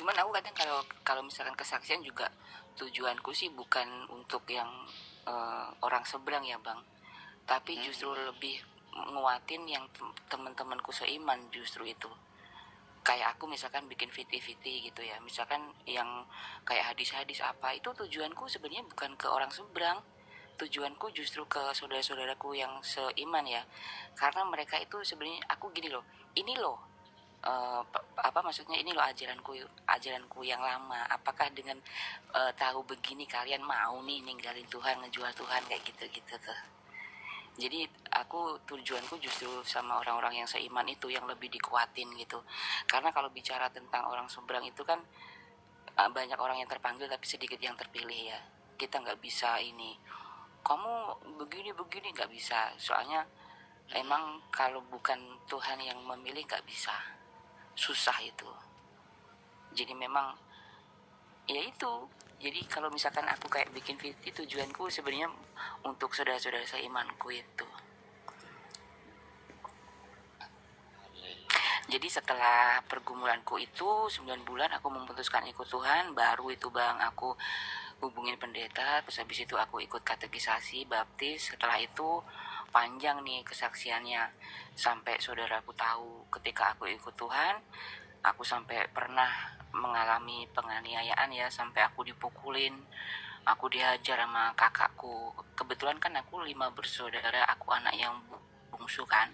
Cuman aku kadang kalau misalkan kesaksian juga tujuanku sih bukan untuk yang orang seberang ya bang, tapi justru lebih nguatin yang teman-temanku seiman justru itu. Kayak aku misalkan bikin viti-viti gitu ya, misalkan yang kayak hadis-hadis apa, itu tujuanku sebenarnya bukan ke orang seberang, tujuanku justru ke saudara-saudaraku yang seiman ya, karena mereka itu sebenarnya aku gini loh, ini loh apa maksudnya ini loh ajaranku yang lama, apakah dengan tahu begini kalian mau nih ninggalin Tuhan, ngejual Tuhan kayak gitu-gitu tuh. Jadi tujuanku justru sama orang-orang yang seiman itu yang lebih dikuatin gitu. Karena kalau bicara tentang orang seberang itu kan banyak orang yang terpanggil tapi sedikit yang terpilih ya. Kita nggak bisa ini, kamu begini-begini, nggak bisa. Soalnya emang kalau bukan Tuhan yang memilih nggak bisa. Susah itu. Jadi memang ya itu. Jadi kalau misalkan aku kayak bikin video, tujuanku sebenarnya untuk saudara-saudara seimanku itu. Jadi setelah pergumulanku itu 9 bulan aku memutuskan ikut Tuhan. Baru itu bang aku hubungin pendeta, terus habis itu aku ikut katekisasi baptis. Setelah itu panjang nih kesaksiannya, sampai saudaraku tahu ketika aku ikut Tuhan, aku sampai pernah mengalami penganiayaan ya, sampai aku dipukulin, aku dihajar sama kakakku. Kebetulan kan aku 5 bersaudara, aku anak yang bungsu kan.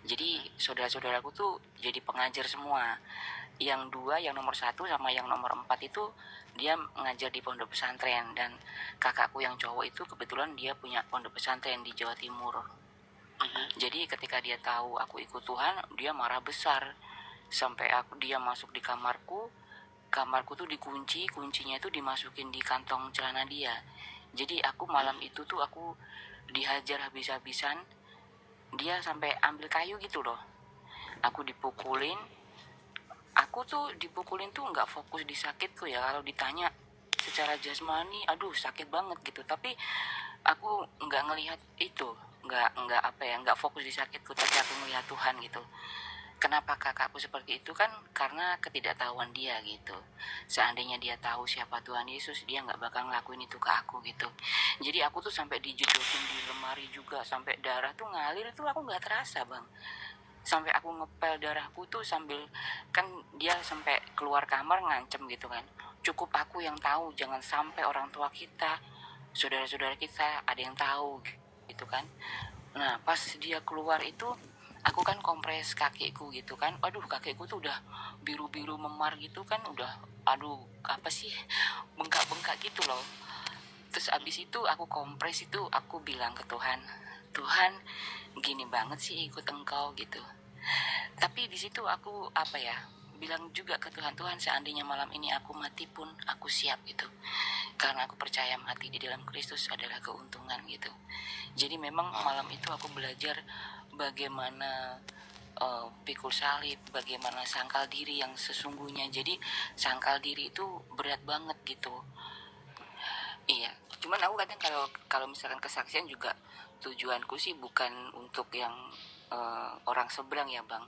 Jadi saudara-saudaraku tuh jadi pengajar semua. Yang 2, yang nomor 1 sama yang nomor 4 itu dia ngajar di pondok pesantren, dan kakakku yang cowok itu kebetulan dia punya pondok pesantren di Jawa Timur. Jadi ketika dia tahu aku ikut Tuhan, dia marah besar. Sampai dia masuk di kamarku tuh dikunci, kuncinya itu dimasukin di kantong celana dia. Jadi aku malam itu tuh aku dihajar habis-habisan. Dia sampai ambil kayu gitu loh. Aku dipukulin. Aku tuh dipukulin tuh nggak fokus di sakitku ya. Kalau ditanya secara jasmani, aduh sakit banget gitu. Tapi aku nggak ngelihat itu, nggak fokus di sakitku. Tapi aku ngelihat Tuhan gitu. Kenapa kakakku seperti itu kan karena ketidaktahuan dia gitu. Seandainya dia tahu siapa Tuhan Yesus, dia nggak bakal ngelakuin itu ke aku gitu. Jadi aku tuh sampai dijedotin di lemari juga, sampai darah tuh ngalir tuh aku nggak terasa bang. Sampai aku ngepel darahku tuh sambil, kan dia sampai keluar kamar ngancem gitu kan. Cukup aku yang tahu, jangan sampai orang tua kita, saudara-saudara kita ada yang tahu gitu kan. Nah pas dia keluar itu, aku kan kompres kakiku gitu kan, aduh kakiku tuh udah biru-biru memar gitu kan, udah aduh apa sih, bengkak-bengkak gitu loh. Terus abis itu aku kompres itu, aku bilang ke Tuhan, Tuhan gini banget sih ikut engkau gitu. Tapi di situ aku apa ya, bilang juga ke Tuhan, Tuhan seandainya malam ini aku mati pun aku siap gitu, karena aku percaya mati di dalam Kristus adalah keuntungan gitu. Jadi memang malam itu aku belajar bagaimana pikul salib, bagaimana sangkal diri yang sesungguhnya. Jadi sangkal diri itu berat banget gitu. Iya, cuman aku kadang kalau misalkan kesaksian juga tujuanku sih bukan untuk yang orang seberang ya bang,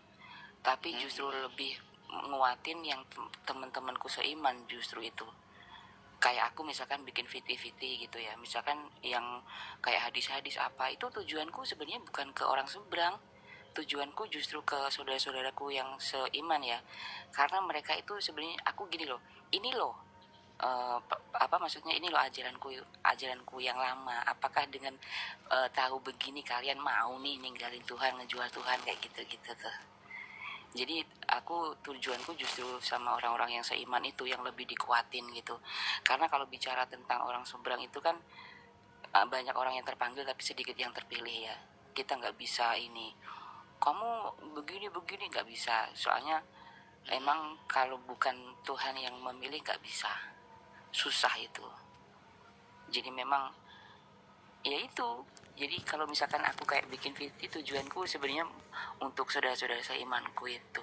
tapi justru lebih nguatin yang teman-temanku seiman justru itu. Kayak aku misalkan bikin viti-viti gitu ya, misalkan yang kayak hadis-hadis apa, itu tujuanku sebenarnya bukan ke orang seberang, tujuanku justru ke saudara-saudaraku yang seiman ya, karena mereka itu sebenarnya aku gini loh, ini loh apa maksudnya ini loh ajaranku yang lama, apakah dengan tahu begini kalian mau nih ninggalin Tuhan, ngejual Tuhan kayak gitu-gitu tuh. Jadi tujuanku justru sama orang-orang yang seiman itu yang lebih dikuatin gitu. Karena kalau bicara tentang orang seberang itu kan banyak orang yang terpanggil tapi sedikit yang terpilih ya. Kita nggak bisa ini, kamu begini-begini, nggak bisa. Soalnya emang kalau bukan Tuhan yang memilih nggak bisa. Susah itu. Jadi memang ya itu. Jadi kalau misalkan aku kayak bikin video, tujuanku sebenarnya untuk saudara-saudara seimanku itu.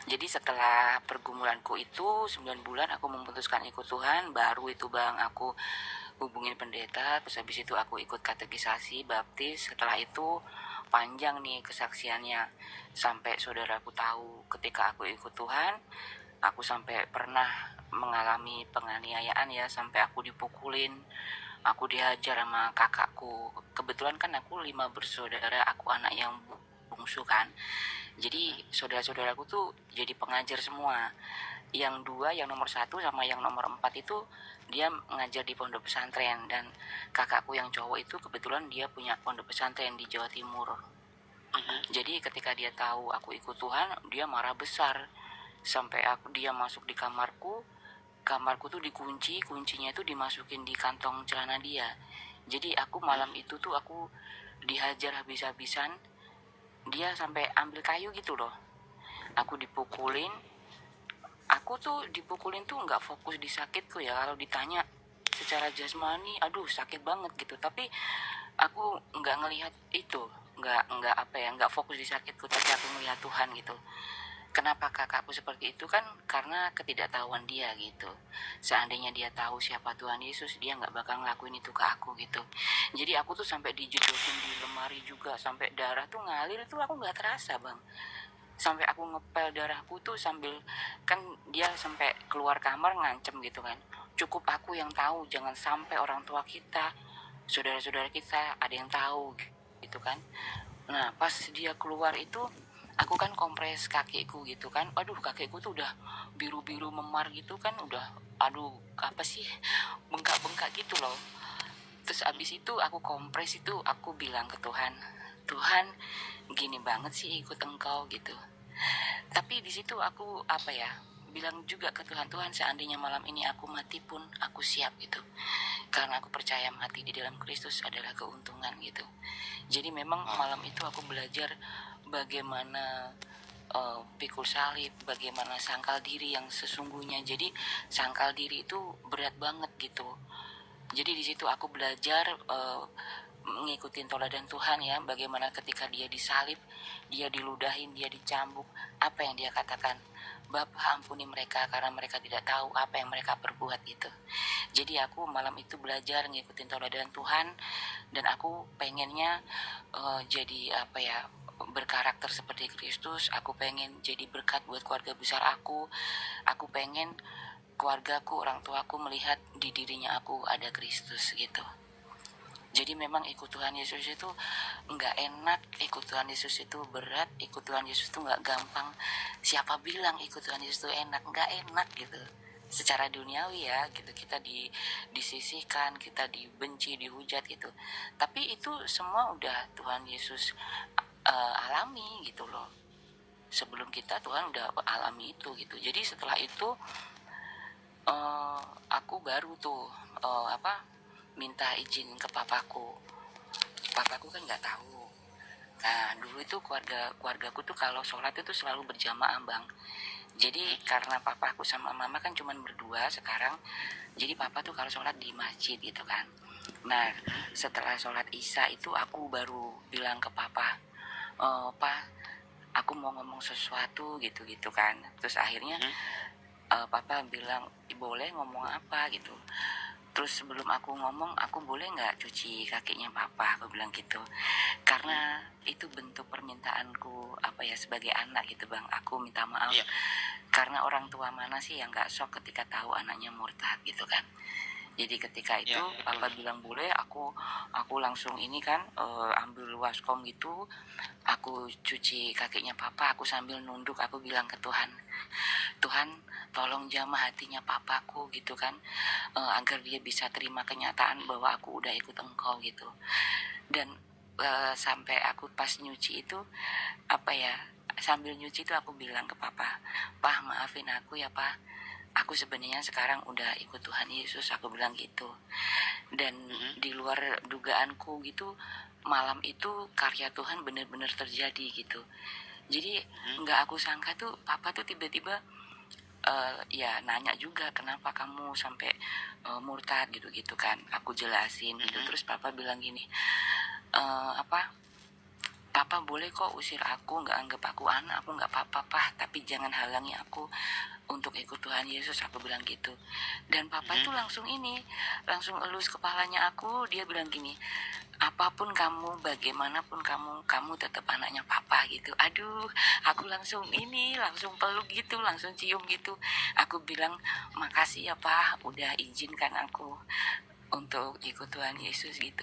Jadi setelah pergumulanku itu 9 bulan aku memutuskan ikut Tuhan. Baru itu bang aku hubungin pendeta, terus habis itu aku ikut katekisasi baptis. Setelah itu panjang nih kesaksiannya, sampai saudaraku tahu ketika aku ikut Tuhan, aku sampai pernah mengalami penganiayaan ya, sampai aku dipukulin, aku dihajar sama kakakku. Kebetulan kan aku 5 bersaudara, aku anak yang bungsu kan. Jadi saudara-saudaraku tuh jadi pengajar semua. Yang 2, yang nomor 1 sama yang nomor 4 itu dia ngajar di pondok pesantren, dan kakakku yang cowok itu kebetulan dia punya pondok pesantren di Jawa Timur. Jadi ketika dia tahu aku ikut Tuhan, dia marah besar. Sampai dia masuk di kamarku tuh dikunci, kuncinya itu dimasukin di kantong celana dia. Jadi aku malam itu tuh aku dihajar habis-habisan. Dia sampai ambil kayu gitu loh. Aku dipukulin. Aku tuh dipukulin tuh nggak fokus di sakitku ya. Kalau ditanya secara jasmani, aduh sakit banget gitu. Tapi aku nggak ngelihat itu, nggak fokus di sakitku, tapi aku melihat Tuhan gitu. Kenapa kakakku seperti itu kan karena ketidaktahuan dia gitu. Seandainya dia tahu siapa Tuhan Yesus, dia nggak bakal ngelakuin itu ke aku gitu. Jadi aku tuh sampai dijedotin di lemari juga, sampai darah tuh ngalir tuh aku nggak terasa bang. Sampai aku ngepel darahku tuh sambil, kan dia sampai keluar kamar ngancem gitu kan. Cukup aku yang tahu, jangan sampai orang tua kita, saudara-saudara kita ada yang tahu gitu kan. Nah pas dia keluar itu aku kan kompres kakiku gitu kan, aduh kakiku tuh udah biru-biru memar gitu kan, udah aduh apa sih, bengkak-bengkak gitu loh. Terus abis itu aku kompres itu, aku bilang ke Tuhan, Tuhan gini banget sih ikut engkau gitu. Tapi di situ aku bilang juga ke Tuhan, Tuhan seandainya malam ini aku mati pun aku siap gitu, karena aku percaya mati di dalam Kristus adalah keuntungan gitu. Jadi memang malam itu aku belajar bagaimana pikul salib, bagaimana sangkal diri yang sesungguhnya. Jadi sangkal diri itu berat banget gitu. Jadi di situ aku belajar ngikutin teladan Tuhan ya, bagaimana ketika dia disalib, dia diludahin, dia dicambuk, apa yang dia katakan, Bapa ampuni mereka karena mereka tidak tahu apa yang mereka perbuat gitu. Jadi aku malam itu belajar ngikutin teladan Tuhan, dan aku pengennya jadi berkarakter seperti Kristus. Aku pengen jadi berkat buat keluarga besar aku. Aku pengen keluargaku, orang tuaku melihat di dirinya aku ada Kristus gitu. Jadi memang ikut Tuhan Yesus itu nggak enak, ikut Tuhan Yesus itu berat, ikut Tuhan Yesus itu nggak gampang. Siapa bilang ikut Tuhan Yesus itu enak? Nggak enak gitu. Secara duniawi ya gitu, kita disisihkan, kita dibenci, dihujat gitu. Tapi itu semua udah Tuhan Yesus alami gitu loh. Sebelum kita Tuhan udah alami itu gitu. Jadi setelah itu aku baru tuh minta izin ke papaku. Papaku kan nggak tahu. Nah dulu itu keluargaku tuh kalau sholat itu selalu berjamaah bang. Jadi karena papaku sama mama kan cuman berdua sekarang, jadi papa tuh kalau sholat di masjid gitu kan. Nah setelah sholat isya itu aku baru bilang ke papa, Pa aku mau ngomong sesuatu gitu kan. Terus akhirnya papa bilang boleh ngomong apa gitu. Terus sebelum aku ngomong, aku boleh nggak cuci kakinya papa, aku bilang gitu. Karena itu bentuk permintaanku sebagai anak gitu bang. Aku minta maaf. Yeah. Karena orang tua mana sih yang nggak shock ketika tahu anaknya murtad gitu kan. Jadi ketika itu papa bilang boleh, aku langsung ini kan ambil waskom gitu, aku cuci kakinya papa, aku sambil nunduk, aku bilang ke Tuhan, Tuhan tolong jamah hatinya papaku gitu kan, agar dia bisa terima kenyataan bahwa aku udah ikut engkau gitu. Dan sampai aku pas nyuci itu sambil nyuci itu aku bilang ke papa, Pa maafin aku ya Pa, aku sebenarnya sekarang udah ikut Tuhan Yesus, aku bilang gitu. Dan di luar dugaanku gitu, malam itu karya Tuhan benar-benar terjadi gitu. Jadi nggak aku sangka tuh papa tuh tiba-tiba nanya juga kenapa kamu sampai murtad gitu kan. Aku jelasin gitu. Terus papa bilang gini, Papa boleh kok usir aku, nggak anggap aku anak, aku nggak apa-apa, Pak, tapi jangan halangi aku untuk ikut Tuhan Yesus, aku bilang gitu. Dan papa itu langsung elus kepalanya aku, dia bilang gini, apapun kamu, bagaimanapun kamu tetap anaknya papa gitu. Aduh, aku langsung peluk gitu, langsung cium gitu. Aku bilang, makasih ya Pak, udah izinkan aku untuk ikut Tuhan Yesus gitu.